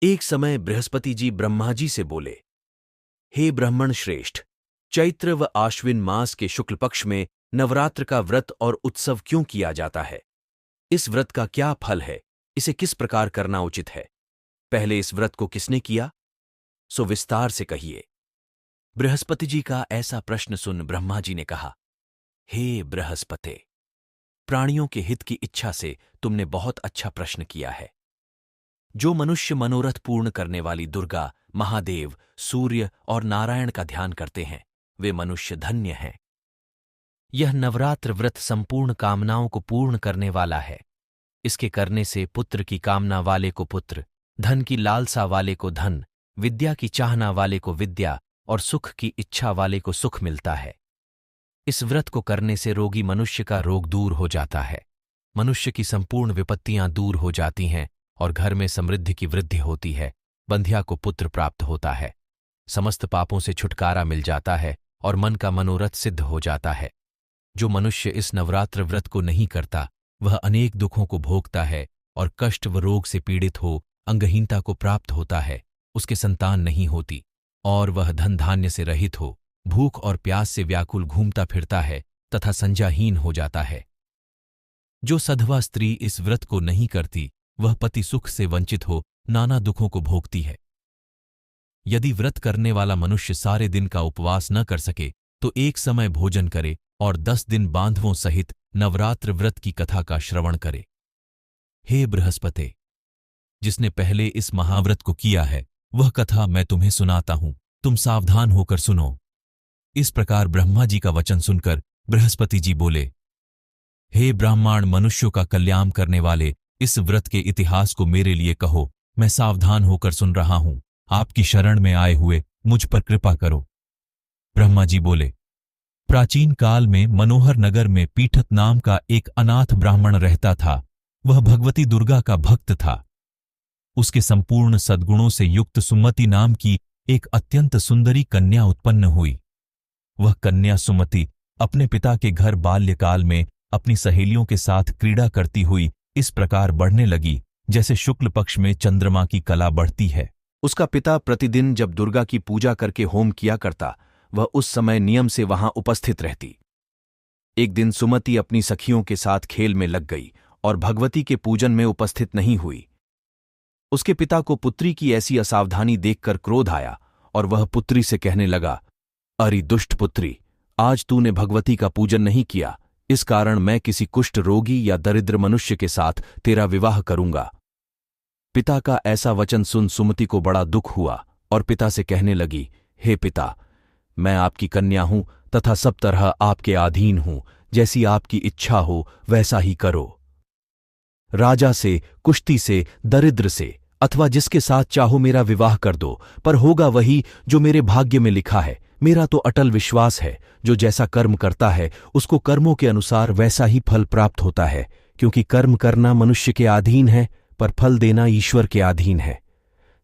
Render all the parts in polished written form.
एक समय बृहस्पति जी ब्रह्मा जी से बोले, हे ब्राह्मण श्रेष्ठ, चैत्र व आश्विन मास के शुक्ल पक्ष में नवरात्र का व्रत और उत्सव क्यों किया जाता है? इस व्रत का क्या फल है? इसे किस प्रकार करना उचित है? पहले इस व्रत को किसने किया? सो विस्तार से कहिए। बृहस्पति जी का ऐसा प्रश्न सुन ब्रह्मा जी ने कहा, हे बृहस्पते, प्राणियों के हित की इच्छा से तुमने बहुत अच्छा प्रश्न किया है। जो मनुष्य मनोरथ पूर्ण करने वाली दुर्गा, महादेव, सूर्य और नारायण का ध्यान करते हैं, वे मनुष्य धन्य हैं। यह नवरात्र व्रत संपूर्ण कामनाओं को पूर्ण करने वाला है। इसके करने से पुत्र की कामना वाले को पुत्र, धन की लालसा वाले को धन, विद्या की चाहना वाले को विद्या और सुख की इच्छा वाले को सुख मिलता है। इस व्रत को करने से रोगी मनुष्य का रोग दूर हो जाता है, मनुष्य की संपूर्ण विपत्तियां दूर हो जाती हैं और घर में समृद्धि की वृद्धि होती है। बंध्या को पुत्र प्राप्त होता है, समस्त पापों से छुटकारा मिल जाता है और मन का मनोरथ सिद्ध हो जाता है। जो मनुष्य इस नवरात्र व्रत को नहीं करता, वह अनेक दुखों को भोगता है और कष्ट व रोग से पीड़ित हो अंगहीनता को प्राप्त होता है, उसके संतान नहीं होती और वह धन धान्य से रहित हो भूख और प्यास से व्याकुल घूमता फिरता है तथा संज्ञाहीन हो जाता है। जो सधवा स्त्री इस व्रत को नहीं करती, वह पति सुख से वंचित हो नाना दुखों को भोगती है। यदि व्रत करने वाला मनुष्य सारे दिन का उपवास न कर सके तो एक समय भोजन करे और 10 दिन बांधवों सहित नवरात्र व्रत की कथा का श्रवण करे। हे बृहस्पते, जिसने पहले इस महाव्रत को किया है, वह कथा मैं तुम्हें सुनाता हूं, तुम सावधान होकर सुनो। इस प्रकार ब्रह्मा जी का वचन सुनकर बृहस्पति जी बोले, हे ब्राह्मण मनुष्यों का कल्याण करने वाले, इस व्रत के इतिहास को मेरे लिए कहो, मैं सावधान होकर सुन रहा हूं। आपकी शरण में आए हुए मुझ पर कृपा करो। ब्रह्मा जी बोले, प्राचीन काल में मनोहर नगर में पीठत नाम का एक अनाथ ब्राह्मण रहता था। वह भगवती दुर्गा का भक्त था। उसके संपूर्ण सद्गुणों से युक्त सुमति नाम की एक अत्यंत सुंदरी कन्या उत्पन्न हुई। वह कन्या सुमति अपने पिता के घर बाल्यकाल में अपनी सहेलियों के साथ क्रीड़ा करती हुई इस प्रकार बढ़ने लगी जैसे शुक्ल पक्ष में चंद्रमा की कला बढ़ती है। उसका पिता प्रतिदिन जब दुर्गा की पूजा करके होम किया करता, वह उस समय नियम से वहां उपस्थित रहती। एक दिन सुमति अपनी सखियों के साथ खेल में लग गई और भगवती के पूजन में उपस्थित नहीं हुई। उसके पिता को पुत्री की ऐसी असावधानी देखकर क्रोध आया और वह पुत्री से कहने लगा, अरे दुष्ट पुत्री, आज तूने भगवती का पूजन नहीं किया, इस कारण मैं किसी कुष्ठ रोगी या दरिद्र मनुष्य के साथ तेरा विवाह करूंगा। पिता का ऐसा वचन सुन सुमति को बड़ा दुख हुआ और पिता से कहने लगी, हे पिता, मैं आपकी कन्या हूं तथा सब तरह आपके अधीन हूं, जैसी आपकी इच्छा हो वैसा ही करो। राजा से, कुश्ती से, दरिद्र से अथवा जिसके साथ चाहो मेरा विवाह कर दो, पर होगा वही जो मेरे भाग्य में लिखा है। मेरा तो अटल विश्वास है, जो जैसा कर्म करता है उसको कर्मों के अनुसार वैसा ही फल प्राप्त होता है, क्योंकि कर्म करना मनुष्य के अधीन है पर फल देना ईश्वर के अधीन है।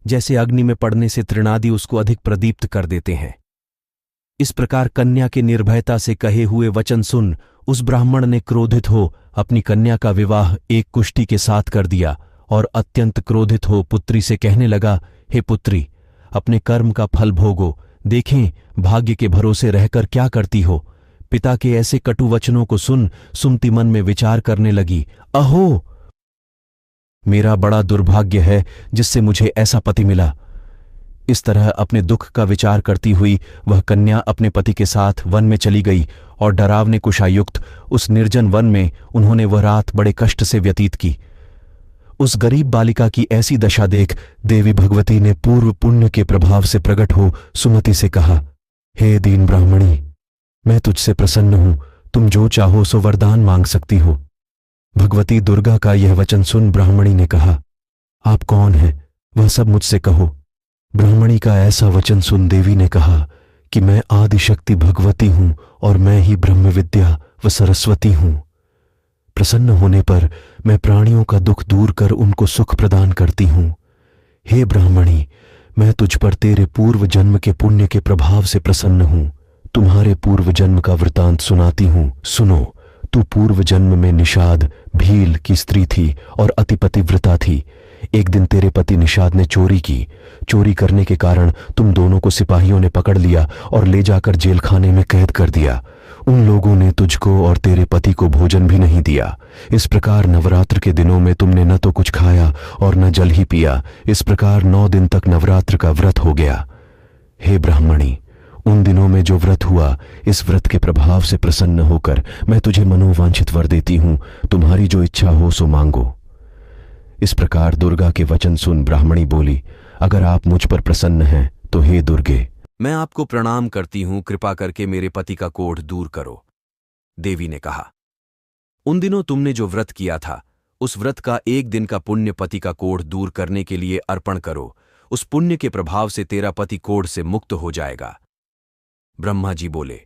जैसे अग्नि में पड़ने से तृणादि उसको अधिक प्रदीप्त कर देते हैं, इस प्रकार कन्या के निर्भयता से कहे हुए वचन सुन उस ब्राह्मण ने क्रोधित हो अपनी कन्या का विवाह एक कुष्ठी के साथ कर दिया और अत्यंत क्रोधित हो पुत्री से कहने लगा, हे पुत्री, अपने कर्म का फल भोगो, देखें भाग्य के भरोसे रहकर क्या करती हो। पिता के ऐसे कटु वचनों को सुन सुमति मन में विचार करने लगी, अहो, मेरा बड़ा दुर्भाग्य है जिससे मुझे ऐसा पति मिला। इस तरह अपने दुख का विचार करती हुई वह कन्या अपने पति के साथ वन में चली गई और डरावने कुशायुक्त उस निर्जन वन में उन्होंने वह रात बड़े कष्ट से व्यतीत की। उस गरीब बालिका की ऐसी दशा देख देवी भगवती ने पूर्व पुण्य के प्रभाव से प्रकट हो सुमति से कहा, हे दीन ब्राह्मणी, मैं तुझसे प्रसन्न हूं, तुम जो चाहो सो वरदान मांग सकती हो। भगवती दुर्गा का यह वचन सुन ब्राह्मणी ने कहा, आप कौन हैं, वह सब मुझसे कहो। ब्राह्मणी का ऐसा वचन सुन देवी ने कहा कि मैं आदिशक्ति भगवती हूं और मैं ही ब्रह्म विद्या व सरस्वती हूं। प्रसन्न होने पर मैं प्राणियों का दुख दूर कर उनको सुख प्रदान करती हूं। हे ब्राह्मणी, मैं तुझ पर तेरे पूर्व जन्म के पुण्य के प्रभाव से प्रसन्न हूं। तुम्हारे पूर्व जन्म का वृतांत सुनाती हूं, सुनो। तू पूर्व जन्म में निषाद भील की स्त्री थी और अति पतिव्रता थी। एक दिन तेरे पति निषाद ने चोरी की। चोरी करने के कारण तुम दोनों को सिपाहियों ने पकड़ लिया और ले जाकर जेल खाने में कैद कर दिया। उन लोगों ने तुझको और तेरे पति को भोजन भी नहीं दिया। इस प्रकार नवरात्र के दिनों में तुमने न तो कुछ खाया और न जल ही पिया। इस प्रकार 9 दिन तक नवरात्र का व्रत हो गया। हे ब्राह्मणी, उन दिनों में जो व्रत हुआ, इस व्रत के प्रभाव से प्रसन्न होकर मैं तुझे मनोवांछित वर देती हूं। तुम्हारी जो इच्छा हो सो मांगो। इस प्रकार दुर्गा के वचन सुन ब्राह्मणी बोली, अगर आप मुझ पर प्रसन्न हैं तो हे दुर्गे, मैं आपको प्रणाम करती हूं, कृपा करके मेरे पति का कोढ़ दूर करो। देवी ने कहा, उन दिनों तुमने जो व्रत किया था, उस व्रत का 1 दिन का पुण्य पति का कोढ़ दूर करने के लिए अर्पण करो। उस पुण्य के प्रभाव से तेरा पति कोढ़ से मुक्त हो जाएगा। ब्रह्मा जी बोले।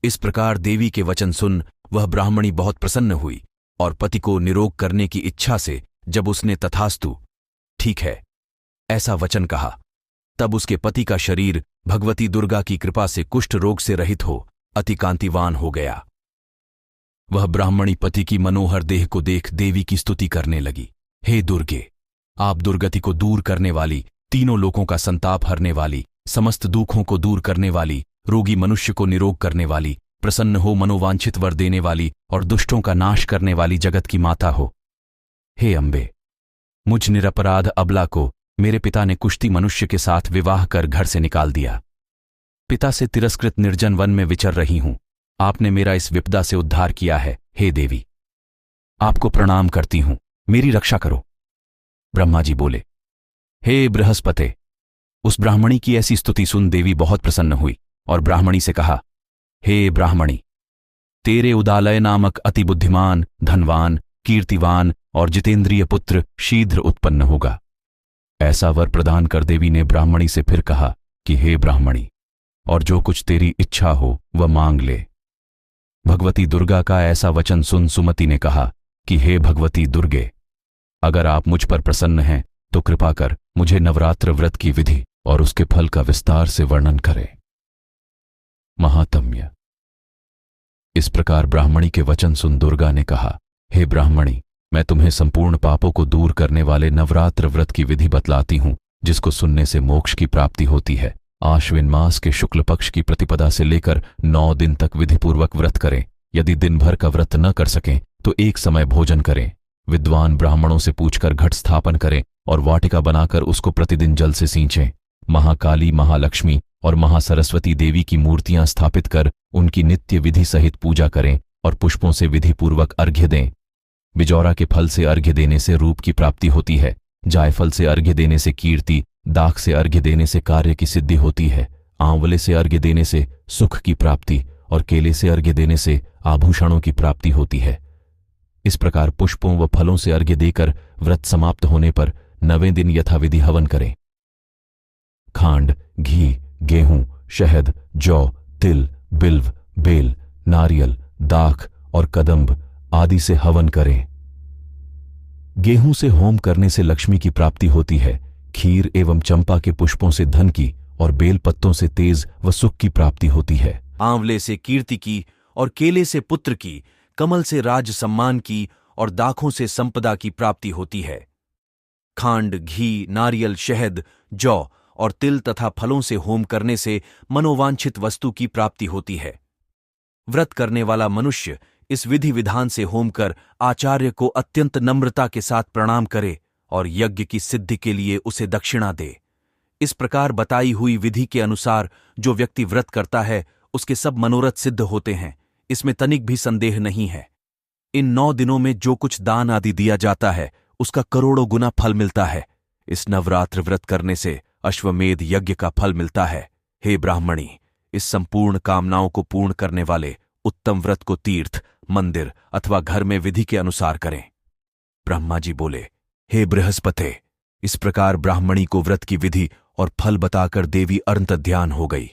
इस प्रकार देवी के वचन सुन वह ब्राह्मणी बहुत प्रसन्न हुई और पति को निरोग करने की इच्छा से जब उसने तथास्तु, ठीक है, ऐसा वचन कहा, तब उसके पति का शरीर भगवती दुर्गा की कृपा से कुष्ठ रोग से रहित हो अति कांतिवान हो गया। वह ब्राह्मणी पति की मनोहर देह को देख देवी की स्तुति करने लगी। हे दुर्गे, आप दुर्गति को दूर करने वाली, तीनों लोकों का संताप हरने वाली, समस्त दुखों को दूर करने वाली, रोगी मनुष्य को निरोग करने वाली, प्रसन्न हो मनोवांछित वर देने वाली और दुष्टों का नाश करने वाली जगत की माता हो। हे अम्बे, मुझ निरपराध अबला को मेरे पिता ने कुश्ती मनुष्य के साथ विवाह कर घर से निकाल दिया। पिता से तिरस्कृत निर्जन वन में विचर रही हूं। आपने मेरा इस विपदा से उद्धार किया है। हे देवी, आपको प्रणाम करती हूं, मेरी रक्षा करो। ब्रह्मा जी बोले। हे बृहस्पते, उस ब्राह्मणी की ऐसी स्तुति सुन देवी बहुत प्रसन्न हुई और ब्राह्मणी से कहा, हे ब्राह्मणी, तेरे उदालय नामक अति बुद्धिमान, धनवान, कीर्तिवान और जितेंद्रिय पुत्र शीघ्र उत्पन्न होगा। ऐसा वर प्रदान कर देवी ने ब्राह्मणी से फिर कहा कि हे ब्राह्मणी, और जो कुछ तेरी इच्छा हो वह मांग ले। भगवती दुर्गा का ऐसा वचन सुन सुमति ने कहा कि हे भगवती दुर्गे, अगर आप मुझ पर प्रसन्न हैं तो कृपा कर मुझे नवरात्र व्रत की विधि और उसके फल का विस्तार से वर्णन करें। महात्म्य। इस प्रकार ब्राह्मणी के वचन सुन दुर्गा ने कहा, हे ब्राह्मणी, मैं तुम्हें संपूर्ण पापों को दूर करने वाले नवरात्र व्रत की विधि बतलाती हूं, जिसको सुनने से मोक्ष की प्राप्ति होती है। आश्विन मास के शुक्ल पक्ष की प्रतिपदा से लेकर 9 दिन तक विधिपूर्वक व्रत करें। यदि दिन भर का व्रत न कर सकें तो एक समय भोजन करें। विद्वान ब्राह्मणों से पूछकर घट स्थापन करें और वाटिका बनाकर उसको प्रतिदिन जल से सींचें। महाकाली, महालक्ष्मी और महासरस्वती देवी की मूर्तियां स्थापित कर उनकी नित्य विधि सहित पूजा करें और पुष्पों से विधिपूर्वक अर्घ्य दें। बिजौरा के फल से अर्घ्य देने से रूप की प्राप्ति होती है। जायफल से अर्घ्य देने से कीर्ति, दाख से अर्घ्य देने से कार्य की सिद्धि होती है। आंवले से अर्घ्य देने से सुख की प्राप्ति और केले से अर्घ्य देने से आभूषणों की प्राप्ति होती है। इस प्रकार पुष्पों व फलों से अर्घ्य देकर व्रत समाप्त होने पर 9वें दिन यथाविधि हवन करें। खांड, घी, गेहूं, शहद, जौ, तिल, बिल्व, बेल, नारियल, दाख और कदंब आदि से हवन करें। गेहूं से होम करने से लक्ष्मी की प्राप्ति होती है। खीर एवं चंपा के पुष्पों से धन की और बेल पत्तों से तेज व सुख की प्राप्ति होती है। आंवले से कीर्ति की और केले से पुत्र की, कमल से राज सम्मान की और दाखों से संपदा की प्राप्ति होती है। खांड, घी, नारियल, शहद, जौ और तिल तथा फलों से होम करने से मनोवांछित वस्तु की प्राप्ति होती है। व्रत करने वाला मनुष्य इस विधि विधान से होम कर आचार्य को अत्यंत नम्रता के साथ प्रणाम करे और यज्ञ की सिद्धि के लिए उसे दक्षिणा दे। इस प्रकार बताई हुई विधि के अनुसार जो व्यक्ति व्रत करता है उसके सब मनोरथ सिद्ध होते हैं, इसमें तनिक भी संदेह नहीं है। इन 9 दिनों में जो कुछ दान आदि दिया जाता है उसका करोड़ों गुना फल मिलता है। इस नवरात्र व्रत करने से अश्वमेध यज्ञ का फल मिलता है। हे ब्राह्मणी, इस संपूर्ण कामनाओं को पूर्ण करने वाले उत्तम व्रत को तीर्थ, मंदिर अथवा घर में विधि के अनुसार करें। ब्रह्मा जी बोले, हे बृहस्पते, इस प्रकार ब्राह्मणी को व्रत की विधि और फल बताकर देवी अंतर्ध्यान हो गई।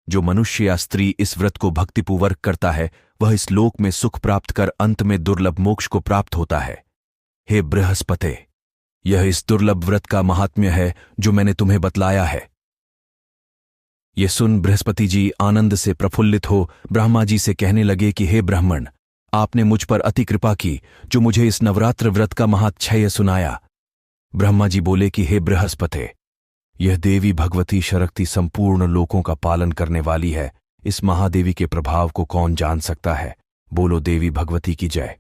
जो मनुष्य या स्त्री इस व्रत को भक्तिपूर्वक करता है वह इस लोक में सुख प्राप्त कर अंत में दुर्लभ मोक्ष को प्राप्त होता है। हे बृहस्पते, यह इस दुर्लभ व्रत का महात्म्य है जो मैंने तुम्हें बतलाया है। ये सुन बृहस्पति जी आनंद से प्रफुल्लित हो ब्रह्मा जी से कहने लगे कि हे ब्राह्मण, आपने मुझ पर अति कृपा की जो मुझे इस नवरात्र व्रत का महात्म्य सुनाया। ब्रह्मा जी बोले कि हे बृहस्पति, यह देवी भगवती शक्ति संपूर्ण लोकों का पालन करने वाली है। इस महादेवी के प्रभाव को कौन जान सकता है? बोलो देवी भगवती की जय।